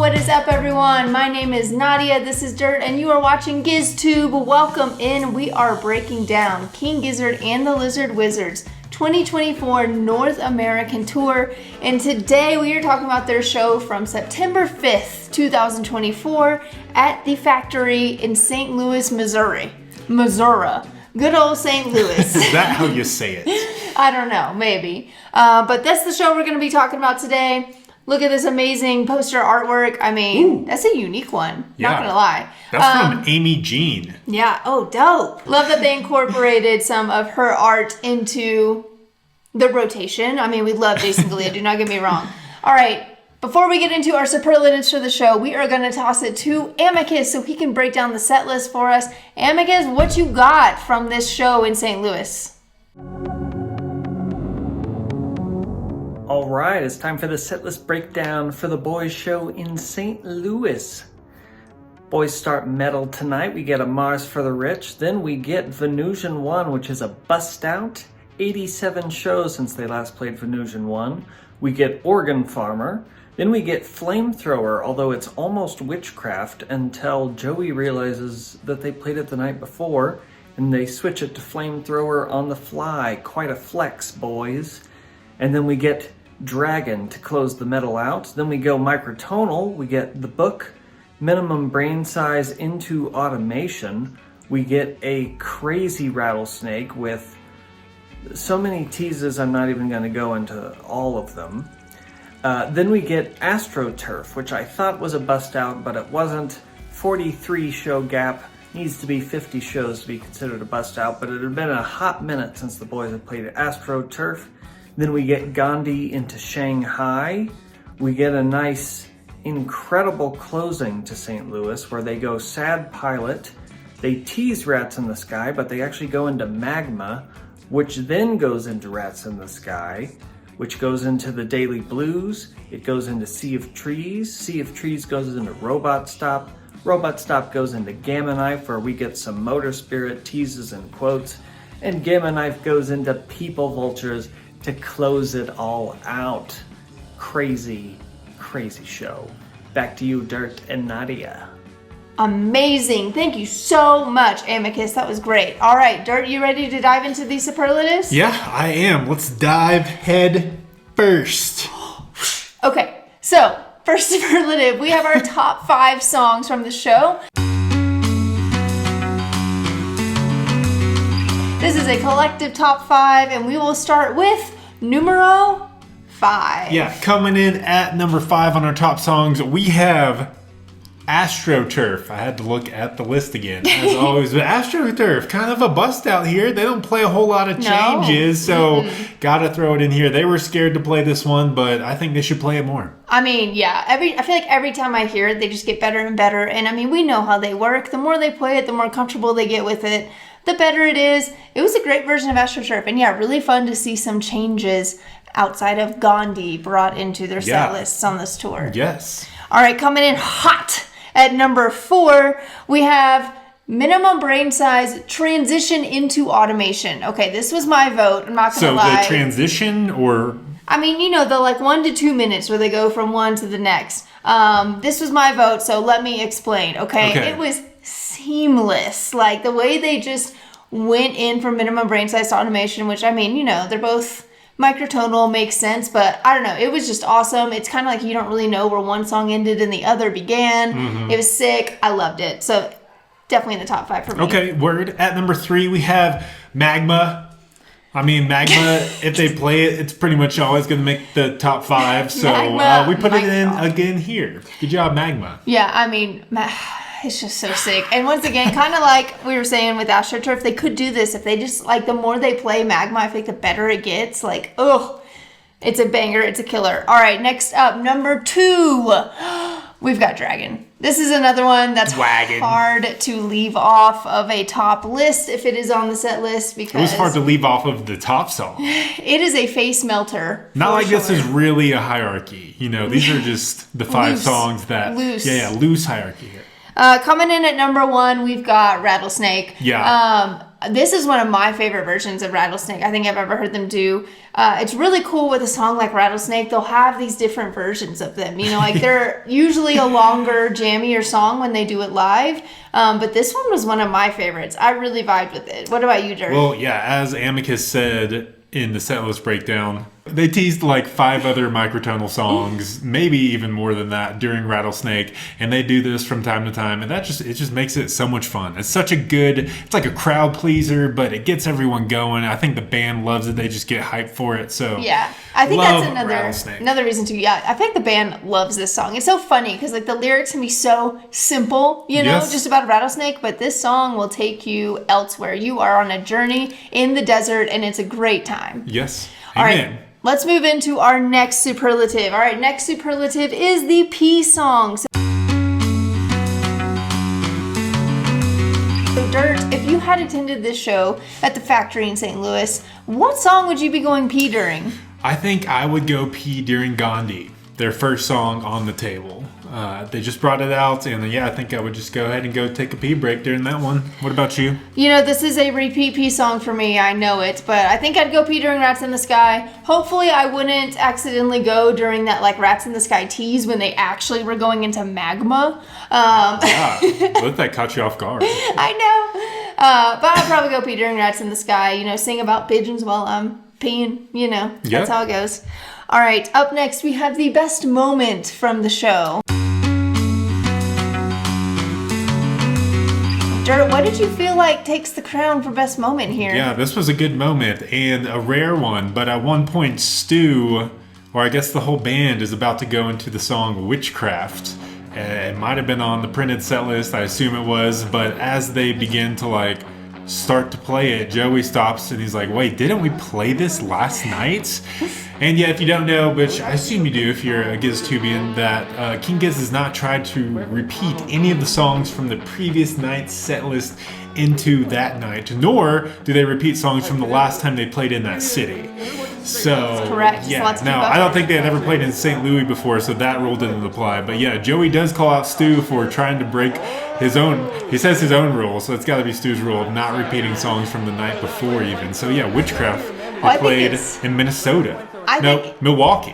what is up everyone? My name is Nadia, this is Dirt, and you are watching GizTube. Welcome in. We are breaking down King Gizzard and the Lizard Wizards 2024 North American Tour, and today we are talking about their show from September 5th, 2024 at the Factory in St. Louis, Missouri. Good old St. Louis. Is that how you say it? I don't know, maybe. But that's the show we're going to be talking about today. Look at this amazing poster artwork. I mean, that's a unique one. Yeah. Not gonna lie. That's from Amy Jean. Yeah. Oh, dope. Love that they incorporated some of her art into the rotation. I mean, we love Jason Galea. Do not get me wrong. All right. Before we get into our superlatives for the show, we are going to toss it to Amicus so he can break down the set list for us. Amicus, what you got from this show in St. Louis? Alright, it's time for the Setlist Breakdown for the boys show in St. Louis. Boys start metal tonight. We get a Mars for the Rich. Then we get Venusian 1, which is a bust out. 87 shows since they last played Venusian 1. We get Organ Farmer. Then we get Flamethrower, although it's almost Witchcraft until Joey realizes that they played it the night before and they switch it to Flamethrower on the fly. Quite a flex, boys. And then we get Dragon to close the metal out. Then we go microtonal. We get the book, minimum brain size into automation. We get a crazy rattlesnake with so many teases I'm not even going to go into all of them. Then we get AstroTurf, which I thought was a bust out, but it wasn't. 43 show gap. Needs to be 50 shows to be considered a bust out, but it had been a hot minute since the boys had played AstroTurf. Then we get Gandhi into Shanghai. We get a nice, incredible closing to St. Louis where they go Sad Pilot. They tease Rats in the Sky, but they actually go into Magma, which then goes into Rats in the Sky, which goes into the Daily Blues. It goes into Sea of Trees. Sea of Trees goes into Robot Stop. Robot Stop goes into Gamma Knife, where we get some Motor Spirit teases and quotes. And Gamma Knife goes into People Vultures to close it all out. Crazy, crazy show. Back to you, Dirt and Nadia. Amazing. Thank you so much, Amicus. That was great. All right, Dirt, you ready to dive into these superlatives? Yeah, I am. Let's dive head first. Okay, so first superlative, we have our top 5 songs from the show. This is a collective top 5, and we will start with numero 5. Yeah, coming in at number 5 on our top songs, we have AstroTurf. I had to look at the list again, as always. But AstroTurf, kind of a bust out here. They don't play a whole lot of changes, so gotta throw it in here. They were scared to play this one, but I think they should play it more. I mean, yeah, I feel like every time I hear it, they just get better and better. And I mean, we know how they work. The more they play it, the more comfortable they get with it, the better it is. It was a great version of AstroTurf, and yeah, really fun to see some changes outside of Gandhi brought into their set lists on this tour. Yes. All right, coming in hot at number 4, we have minimum brain size transition into automation. Okay, this was my vote. I'm not gonna lie. So the transition, or I mean, you know, the like 1 to 2 minutes where they go from one to the next. This was my vote, so let me explain. Okay, it was seamless. Like the way they just went in for minimum brain size to automation, which I mean, you know, they're both microtonal, makes sense, but I don't know, it was just awesome. It's kind of like you don't really know where one song ended and the other began. It was sick. I loved it. So definitely in the top 5 for me. Okay, word. At number 3, we have Magma. I mean, Magma, if they play it, it's pretty much always going to make the top 5. So we put it in again here. Good job, Magma. Yeah, I mean, it's just so sick. And once again, kind of like we were saying with AstroTurf, they could do this if they just, like, the more they play Magma, I think the better it gets. Like, ugh, it's a banger. It's a killer. All right, next up, number 2, we've got Dragon. This is another one that's hard to leave off of a top list if it is on the set list, because it was hard to leave off of the top song. It is a face melter. Not like this is really a hierarchy. You know, these are just the 5 songs that loose hierarchy here. Coming in at number 1, we've got Rattlesnake. Yeah. This is one of my favorite versions of Rattlesnake I think I've ever heard them do. It's really cool with a song like Rattlesnake. They'll have these different versions of them. You know, like they're usually a longer, jammier song when they do it live. But this one was one of my favorites. I really vibed with it. What about you, Dirt? Well, yeah, as Amicus said in the Setlist Breakdown, they teased like 5 other microtonal songs, maybe even more than that, during Rattlesnake, and they do this from time to time, and it just makes it so much fun. It's such a good, it's like a crowd pleaser, but it gets everyone going. I think the band loves it. They just get hyped for it. So yeah, I think that's another reason too. Yeah, I think the band loves this song. It's so funny because like the lyrics can be so simple, you know, just about a rattlesnake, but this song will take you elsewhere. You are on a journey in the desert, and it's a great time. Yes. All Amen. right. Let's move into our next superlative. All right, next superlative is the P song. So Dirt, if you had attended this show at the factory in St. Louis, what song would you be going pee during? I think I would go pee during Gandhi, their first song on the table. They just brought it out, and yeah, I think I would just go ahead and go take a pee break during that one. What about you? You know, this is a repeat pee song for me. I know it, but I think I'd go pee during Rats in the Sky. Hopefully, I wouldn't accidentally go during that like Rats in the Sky tease when they actually were going into magma. Yeah, let that caught you off guard. I know, but I'll probably go pee during Rats in the Sky. You know, sing about pigeons while I'm peeing. You know, that's how it goes. All right, up next we have the best moment from the show. Dirt, what did you feel like takes the crown for best moment here? Yeah, this was a good moment and a rare one, but at one point Stu, or I guess the whole band, is about to go into the song Witchcraft. It might have been on the printed set list, I assume it was, but as they begin to like start to play it, Joey stops and he's like, wait, didn't we play this last night? And yeah, if you don't know, which I assume you do if you're a Giztubian, that King Giz has not tried to repeat any of the songs from the previous night's set list into that night, nor do they repeat songs from the last time they played in that city. So, that's correct. yeah, now I don't think they had ever played in St. Louis before, so that rule didn't apply. But yeah, Joey does call out Stu for trying to break his own, he says his own rule, so it's got to be Stu's rule of not repeating songs from the night before even. So yeah, Witchcraft, they played in Minnesota. Milwaukee.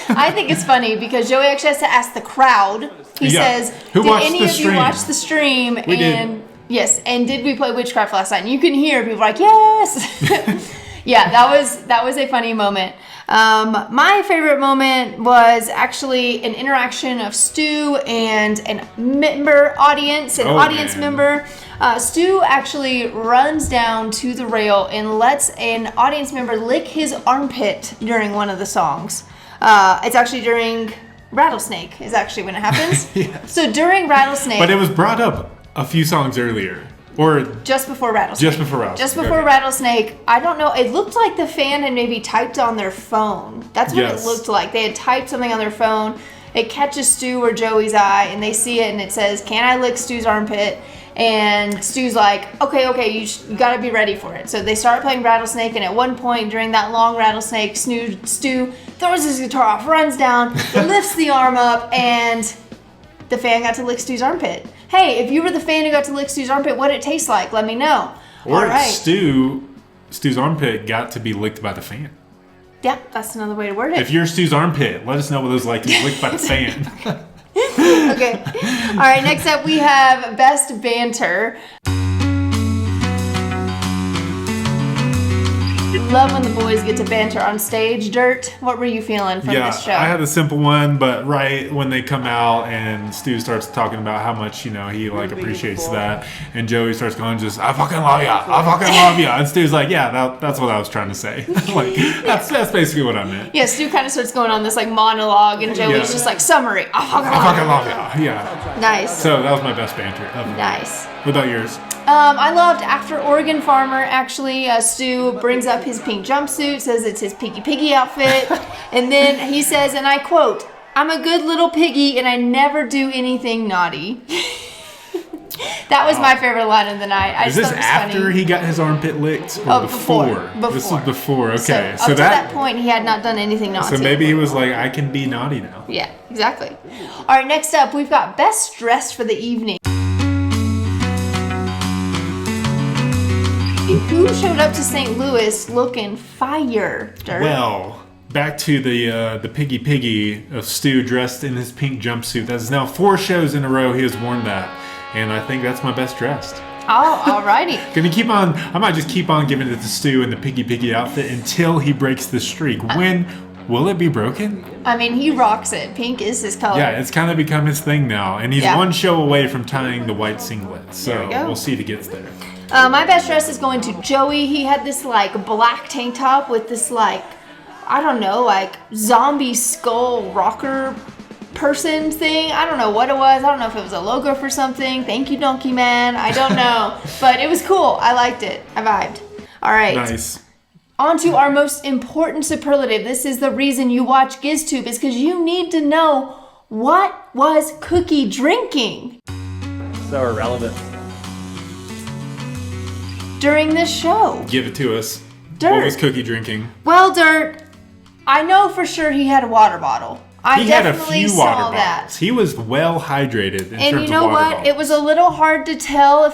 I think it's funny because Joey actually has to ask the crowd. He says, did any of you watch the stream? We did. Yes, and did we play Witchcraft last night? And you can hear people like, yes. Yeah, that was a funny moment. My favorite moment was actually an interaction of Stu and an audience member. Stu actually runs down to the rail and lets an audience member lick his armpit during one of the songs. It's actually during Rattlesnake is actually when it happens. Yes. So during Rattlesnake. But it was brought up a few songs earlier. Or just before Rattlesnake. Just before Rattlesnake. I don't know. It looked like the fan had maybe typed on their phone. That's what it looked like. They had typed something on their phone. It catches Stu or Joey's eye, and they see it, and it says, "Can I lick Stu's armpit?" And Stu's like, okay, you got to be ready for it. So they start playing Rattlesnake, and at one point during that long Rattlesnake, Stu throws his guitar off, runs down, lifts the arm up, and the fan got to lick Stu's armpit. Hey, if you were the fan who got to lick Stu's armpit, what did it taste like? Let me know. Or Stu's armpit got to be licked by the fan. Yeah, that's another way to word it. If you're Stu's armpit, let us know what it was like to be licked by the fan. Okay. All right, next up we have Best Banter. Love when the boys get to banter on stage. Dirt, what were you feeling from this show? I had a simple one, but right when they come out and Stu starts talking about how much, he like appreciates that, and Joey starts going just, I fucking love ya, I fucking love ya, and Stu's like, yeah, that's what I was trying to say. Like, that's basically what I meant. Yeah, Stu kind of starts going on this like monologue, and Joey's just like, summary, I fucking love ya. Yeah. Nice. So that was my best banter. Nice. What about yours? I loved after Oregon Farmer, actually, Stu brings up his pink jumpsuit, says it's his piggy outfit, and then he says, and I quote, "I'm a good little piggy and I never do anything naughty." That was my favorite line of the night. Is this after funny. He got his armpit licked or before? This was before, okay. So up to that point, he had not done anything naughty. So maybe he was like, I can be naughty now. Yeah, exactly. All right, next up, we've got Best Dressed for the Evening. you showed up to St. Louis looking fire, Dirt. Well, back to the piggy of Stu dressed in his pink jumpsuit. That's now 4 shows in a row he has worn that. And I think that's my best dressed. Oh, alrighty. I might just keep on giving it to Stu in the piggy outfit until he breaks the streak. When will it be broken? I mean, he rocks it. Pink is his color. Yeah, it's kind of become his thing now. And he's 1 show away from tying the white singlet. So we'll see if he gets there. My best dress is going to Joey. He had this like black tank top with this like, I don't know, like zombie skull rocker person thing. I don't know what it was. I don't know if it was a logo for something. Thank you, Donkey Man. I don't know. But it was cool. I liked it. I vibed. All right. Nice. On to our most important superlative. This is the reason you watch GizTube, is because you need to know, what was Cookie drinking So irrelevant. during this show? Give it to us. Dirt. What was Cookie drinking? Well, Dirt, I know for sure he had a water bottle. He had a few water bottles. He was well hydrated in terms of water bottles. And you know what? It was a little hard to tell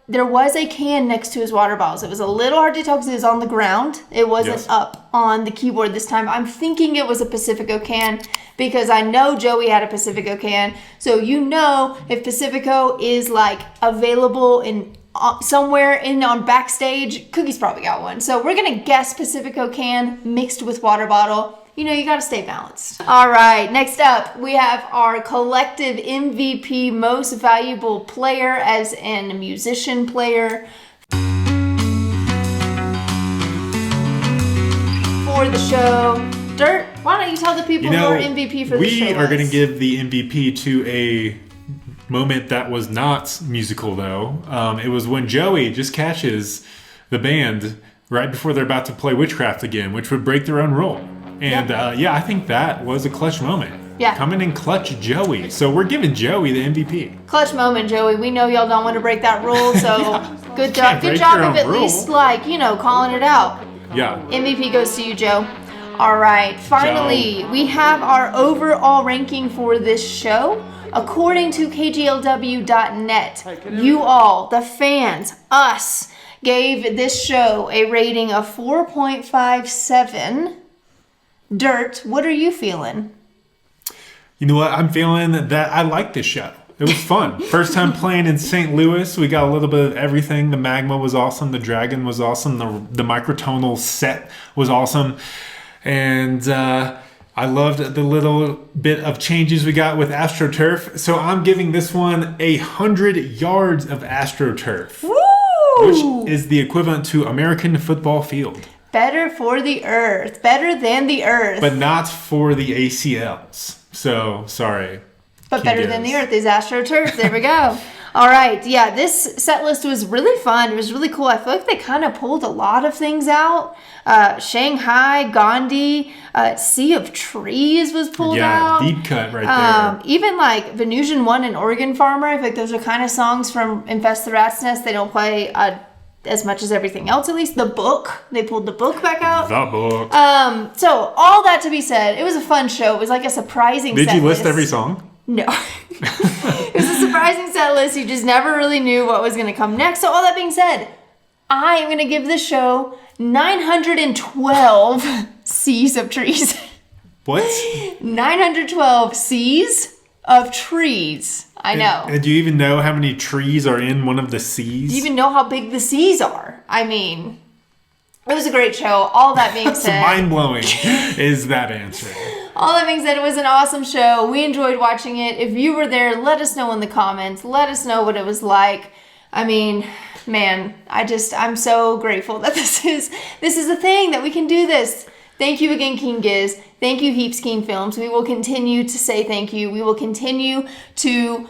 there was a can next to his water bottles. It was a little hard to tell because it was on the ground. It wasn't up on the keyboard this time. I'm thinking it was a Pacifico can because I know Joey had a Pacifico can. So you know if Pacifico is like available in somewhere on backstage, Cookie's probably got one. So we're going to guess Pacifico can mixed with water bottle. You know, you got to stay balanced. All right, next up, we have our collective MVP, most valuable player as in a musician player. For the show. Dirt, why don't you tell the people who are MVP for the show? We are going to give the MVP to a moment that was not musical, though. It was when Joey just catches the band right before they're about to play Witchcraft again, which would break their own rule. And I think that was a clutch moment. Yeah. Coming in clutch, Joey. So we're giving Joey the MVP. Clutch moment, Joey. We know y'all don't want to break that rule, so good job. Good break job your of own at rule. least calling it out. Yeah. MVP goes to you, Joe. All right. Finally, we have our overall ranking for this show. According to KGLW.net, you all, the fans, us, gave this show a rating of 4.57. Dirt, what are you feeling? You know what? I'm feeling that I like this show. It was fun. First time playing in St. Louis. We got a little bit of everything. The Magma was awesome. The Dragon was awesome. The microtonal set was awesome. And I loved the little bit of changes we got with AstroTurf. So I'm giving this one 100 yards of AstroTurf. Woo! Which is the equivalent to American football field. Better for the earth. Better than the earth. But not for the ACLs. So, sorry. But better than the earth is AstroTurf. There we go. All right. Yeah, this set list was really fun. It was really cool. I feel like they kind of pulled a lot of things out. Shanghai, Gandhi, Sea of Trees was pulled out. Yeah, deep cut right there. Even like Venusian 1 and Oregon Farmer. I feel like those are kind of songs from Infest the Rat's Nest. They don't play as much as everything else, at least. The Book. They pulled the book back out. The Book. So all that to be said, it was a fun show. It was like a surprising set Did you list list. every song? No. It was a surprising set list. You just never really knew what was going to come next. So all that being said, I am going to give this show 912 Seas of Trees. What? 912 Seas of Trees. I know. And do you even know how many trees are in one of the seas? Do you even know how big the seas are? I mean, it was a great show. All that being said. Mind-blowing is that answer. All that being said, it was an awesome show. We enjoyed watching it. If you were there, let us know in the comments. Let us know what it was like. I mean, man, I'm so grateful that this is a thing, that we can do this. Thank you again, King Giz. Thank you, Heaps King Films. We will continue to say thank you. We will continue to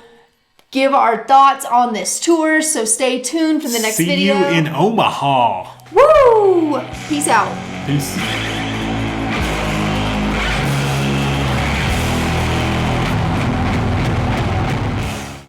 give our thoughts on this tour, so stay tuned for the next video. See you in Omaha. Woo! Peace out. Peace.